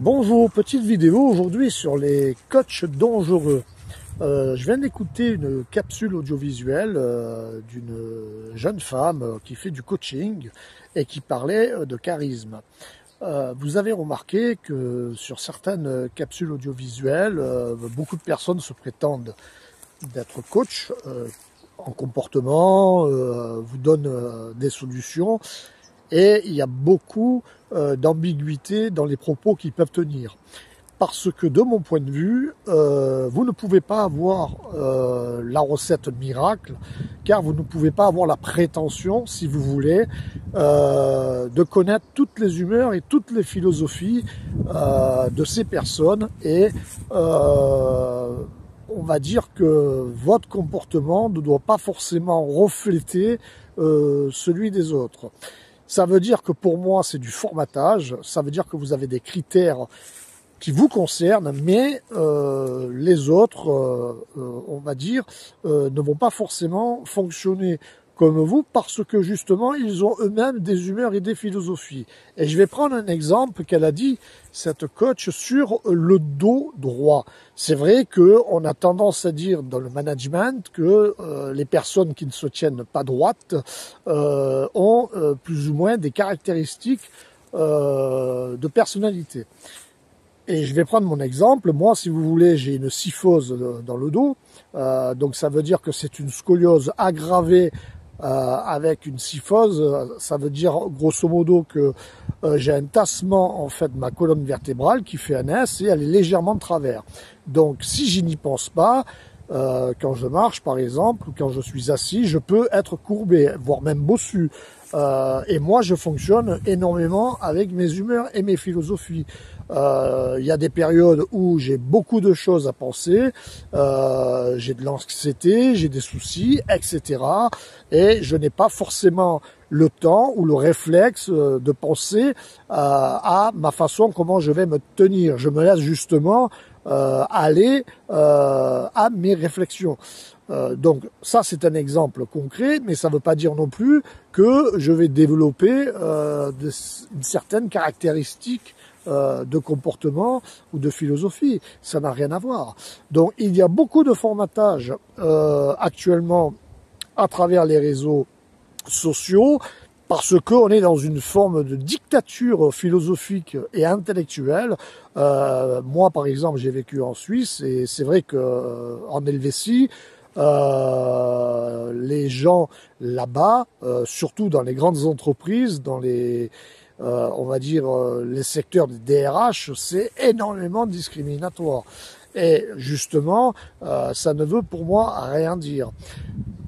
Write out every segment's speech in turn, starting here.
Bonjour, petite vidéo aujourd'hui sur les coachs dangereux. Je viens d'écouter une capsule audiovisuelle d'une jeune femme qui fait du coaching et qui parlait de charisme. Vous avez remarqué que sur certaines capsules audiovisuelles, beaucoup de personnes se prétendent d'être coach en comportement, vous donnent des solutions. Et il y a beaucoup d'ambiguïté dans les propos qu'ils peuvent tenir. Parce que de mon point de vue, vous ne pouvez pas avoir la recette miracle, car vous ne pouvez pas avoir la prétention, si vous voulez, de connaître toutes les humeurs et toutes les philosophies de ces personnes. Et on va dire que votre comportement ne doit pas forcément refléter celui des autres. Ça veut dire que pour moi, c'est du formatage. Ça veut dire que vous avez des critères qui vous concernent, mais les autres, on va dire, ne vont pas forcément fonctionner comme vous parce que justement, ils ont eux-mêmes des humeurs et des philosophies. Et je vais prendre un exemple qu'elle a dit, cette coach, sur le dos droit. C'est vrai qu'on a tendance à dire dans le management que les personnes qui ne se tiennent pas droites ont plus ou moins des caractéristiques de personnalité. Et je vais prendre mon exemple. Moi, si vous voulez, j'ai une kyphose dans le dos. Donc ça veut dire que c'est une scoliose aggravée avec une kyphose. Ça veut dire grosso modo que j'ai un tassement en fait de ma colonne vertébrale qui fait un S et elle est légèrement de travers. Donc si je n'y pense pas, quand je marche par exemple ou quand je suis assis, je peux être courbé, voire même bossu. Et moi, je fonctionne énormément avec mes humeurs et mes philosophies. Il y a des périodes où j'ai beaucoup de choses à penser, j'ai de l'anxiété, j'ai des soucis, etc. Et je n'ai pas forcément le temps ou le réflexe de penser à ma façon, comment je vais me tenir. Je me laisse justement aller à mes réflexions. Donc ça c'est un exemple concret, mais ça ne veut pas dire non plus que je vais développer une certaine caractéristique de comportement ou de philosophie. Ça n'a rien à voir. Donc il y a beaucoup de formatage actuellement à travers les réseaux sociaux, parce qu'on est dans une forme de dictature philosophique et intellectuelle. Moi, par exemple, j'ai vécu en Suisse, et c'est vrai qu'en Helvétie, les gens là-bas, surtout dans les grandes entreprises, dans les, on va dire, les secteurs des DRH, c'est énormément discriminatoire. Et justement, ça ne veut pour moi rien dire.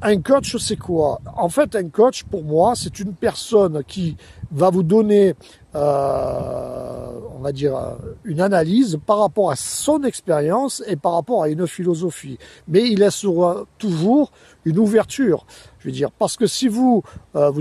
Un coach, c'est quoi? En fait, un coach, pour moi, c'est une personne qui va vous donner, on va dire, une analyse par rapport à son expérience et par rapport à une philosophie. Mais il laissera toujours une ouverture. Je veux dire, parce que si vous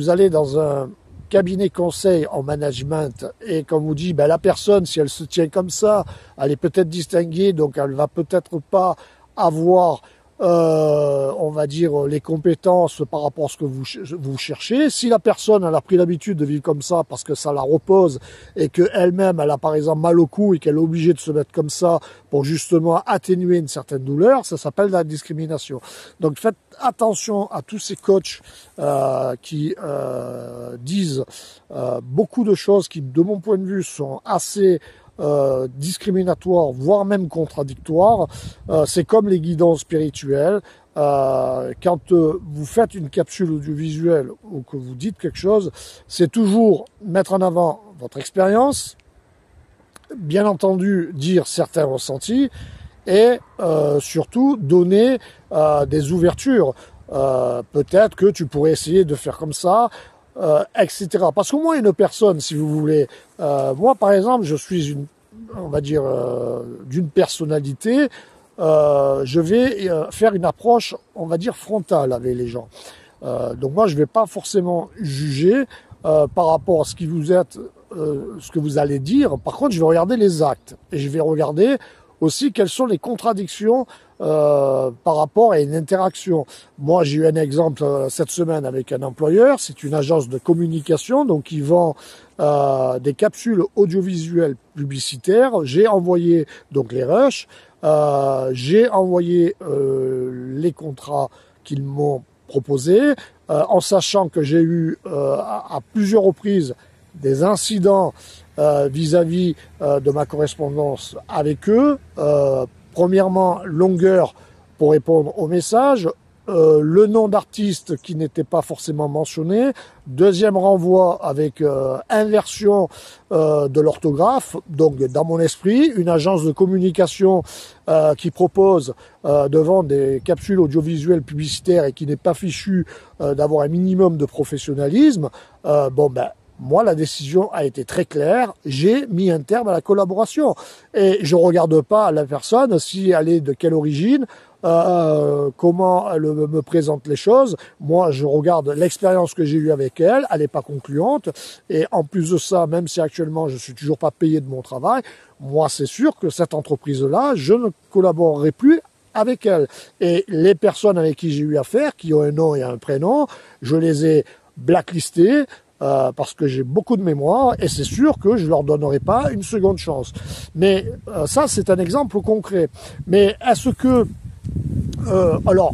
allez dans un cabinet conseil en management et qu'on vous dit, ben, la personne, si elle se tient comme ça, elle est peut-être distinguée, donc elle va peut-être pas avoir on va dire, les compétences par rapport à ce que vous cherchez. Si la personne elle a pris l'habitude de vivre comme ça parce que ça la repose et qu'elle-même elle a par exemple mal au cou et qu'elle est obligée de se mettre comme ça pour justement atténuer une certaine douleur, ça s'appelle la discrimination. Donc faites attention à tous ces coachs qui disent beaucoup de choses qui, de mon point de vue, sont assez discriminatoire, voire même contradictoire. C'est comme les guidons spirituels. Quand vous faites une capsule audiovisuelle ou que vous dites quelque chose, c'est toujours mettre en avant votre expérience, bien entendu dire certains ressentis et surtout donner des ouvertures. Peut-être que tu pourrais essayer de faire comme ça, etc. Parce qu'au moins une personne, si vous voulez, moi par exemple, je suis on va dire, d'une personnalité, je vais faire une approche, on va dire, frontale avec les gens. Donc moi, je ne vais pas forcément juger par rapport à ce qui vous êtes, ce que vous allez dire. Par contre, je vais regarder les actes et je vais regarder aussi quelles sont les contradictions par rapport à une interaction. Moi, j'ai eu un exemple cette semaine avec un employeur, c'est une agence de communication, donc qui vend des capsules audiovisuelles publicitaires. J'ai envoyé donc les rushs, j'ai envoyé les contrats qu'ils m'ont proposés, en sachant que j'ai eu à plusieurs reprises des incidents vis-à-vis de ma correspondance avec eux. Premièrement, longueur pour répondre aux messages, le nom d'artiste qui n'était pas forcément mentionné, deuxième renvoi avec inversion de l'orthographe. Donc dans mon esprit, une agence de communication qui propose de vendre des capsules audiovisuelles publicitaires et qui n'est pas fichue d'avoir un minimum de professionnalisme, moi, la décision a été très claire. J'ai mis un terme à la collaboration. Et je regarde pas la personne, si elle est de quelle origine, comment elle me présente les choses. Moi, je regarde l'expérience que j'ai eue avec elle. Elle n'est pas concluante. Et en plus de ça, même si actuellement, je suis toujours pas payé de mon travail, moi, c'est sûr que cette entreprise-là, je ne collaborerai plus avec elle. Et les personnes avec qui j'ai eu affaire, qui ont un nom et un prénom, je les ai blacklistées, parce que j'ai beaucoup de mémoire et c'est sûr que je leur donnerai pas une seconde chance. Mais ça, c'est un exemple concret. Mais est-ce que... alors,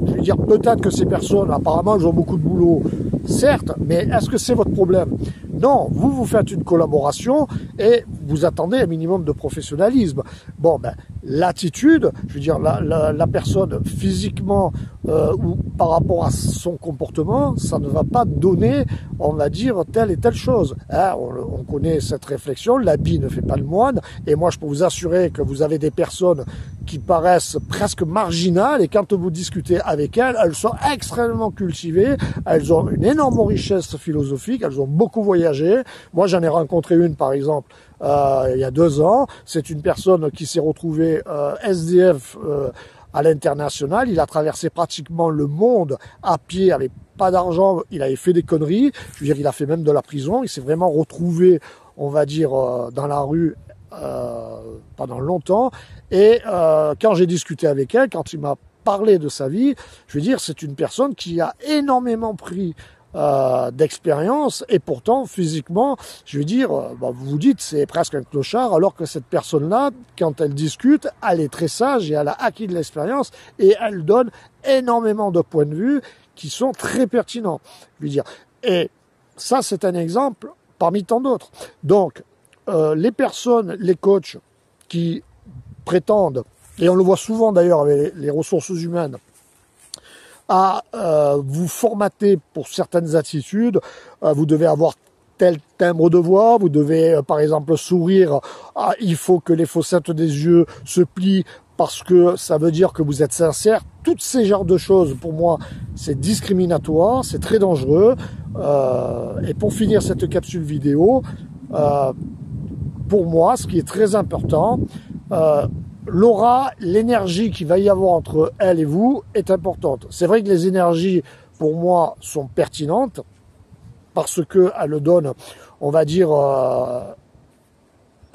je veux dire, peut-être que ces personnes, apparemment, elles ont beaucoup de boulot, certes, mais est-ce que c'est votre problème? Non, vous faites une collaboration et vous attendez un minimum de professionnalisme. Bon, l'attitude, je veux dire, la personne physiquement ou par rapport à son comportement, ça ne va pas donner, on va dire, telle et telle chose. Hein, on connaît cette réflexion, l'habit ne fait pas le moine, et moi je peux vous assurer que vous avez des personnes qui paraissent presque marginales, et quand vous discutez avec elles, elles sont extrêmement cultivées, elles ont une énorme richesse philosophique, elles ont beaucoup voyagé. Moi j'en ai rencontré une par exemple, il y a 2 ans, c'est une personne qui s'est retrouvée SDF à l'international, il a traversé pratiquement le monde à pied avec pas d'argent, il avait fait des conneries, je veux dire, il a fait même de la prison, il s'est vraiment retrouvé, on va dire, dans la rue pendant longtemps, et quand j'ai discuté avec elle, quand il m'a parlé de sa vie, je veux dire, c'est une personne qui a énormément pris d'expérience, et pourtant physiquement, je veux dire, vous vous dites c'est presque un clochard, alors que cette personne-là, quand elle discute, elle est très sage et elle a acquis de l'expérience et elle donne énormément de points de vue qui sont très pertinents. Je veux dire, et ça c'est un exemple parmi tant d'autres. Donc les personnes, les coachs qui prétendent, et on le voit souvent d'ailleurs avec les ressources humaines, à vous formater pour certaines attitudes, vous devez avoir tel timbre de voix, vous devez par exemple sourire, il faut que les fossettes des yeux se plient parce que ça veut dire que vous êtes sincère. Toutes ces genres de choses, pour moi, c'est discriminatoire, c'est très dangereux. Et pour finir cette capsule vidéo, pour moi, ce qui est très important, l'aura, l'énergie qu'il va y avoir entre elle et vous est importante. C'est vrai que les énergies, pour moi, sont pertinentes parce qu'elles donnent, on va dire,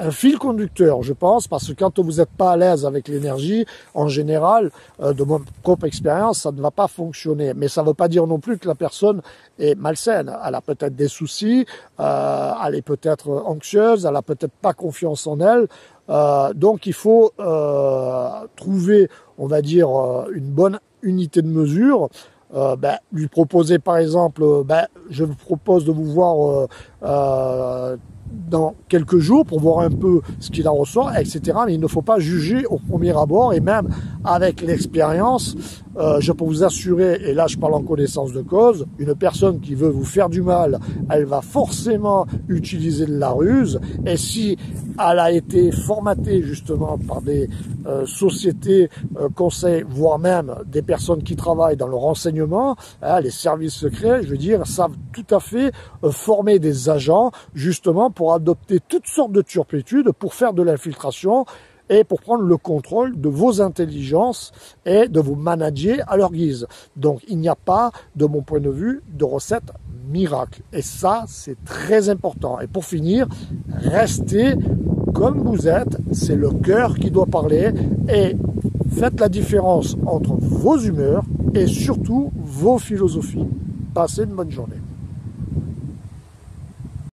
un fil conducteur, je pense, parce que quand vous n'êtes pas à l'aise avec l'énergie, en général, de mon propre expérience, ça ne va pas fonctionner. Mais ça ne veut pas dire non plus que la personne est malsaine. Elle a peut-être des soucis, elle est peut-être anxieuse, elle a peut-être pas confiance en elle. Donc il faut trouver, on va dire, une bonne unité de mesure. Lui proposer par exemple, je vous propose de vous voir dans quelques jours pour voir un peu ce qu'il en ressort, etc. Mais il ne faut pas juger au premier abord, et même avec l'expérience, je peux vous assurer, et là je parle en connaissance de cause, une personne qui veut vous faire du mal, elle va forcément utiliser de la ruse, et si elle a été formatée justement par des sociétés, conseils, voire même des personnes qui travaillent dans le renseignement, les services secrets, je veux dire, savent tout à fait former des agents justement pour adopter toutes sortes de turpitudes, pour faire de l'infiltration et pour prendre le contrôle de vos intelligences et de vous manager à leur guise. Donc il n'y a pas, de mon point de vue, de recette miracle. Et ça, c'est très important. Et pour finir, restez comme vous êtes, c'est le cœur qui doit parler et faites la différence entre vos humeurs et surtout vos philosophies. Passez une bonne journée.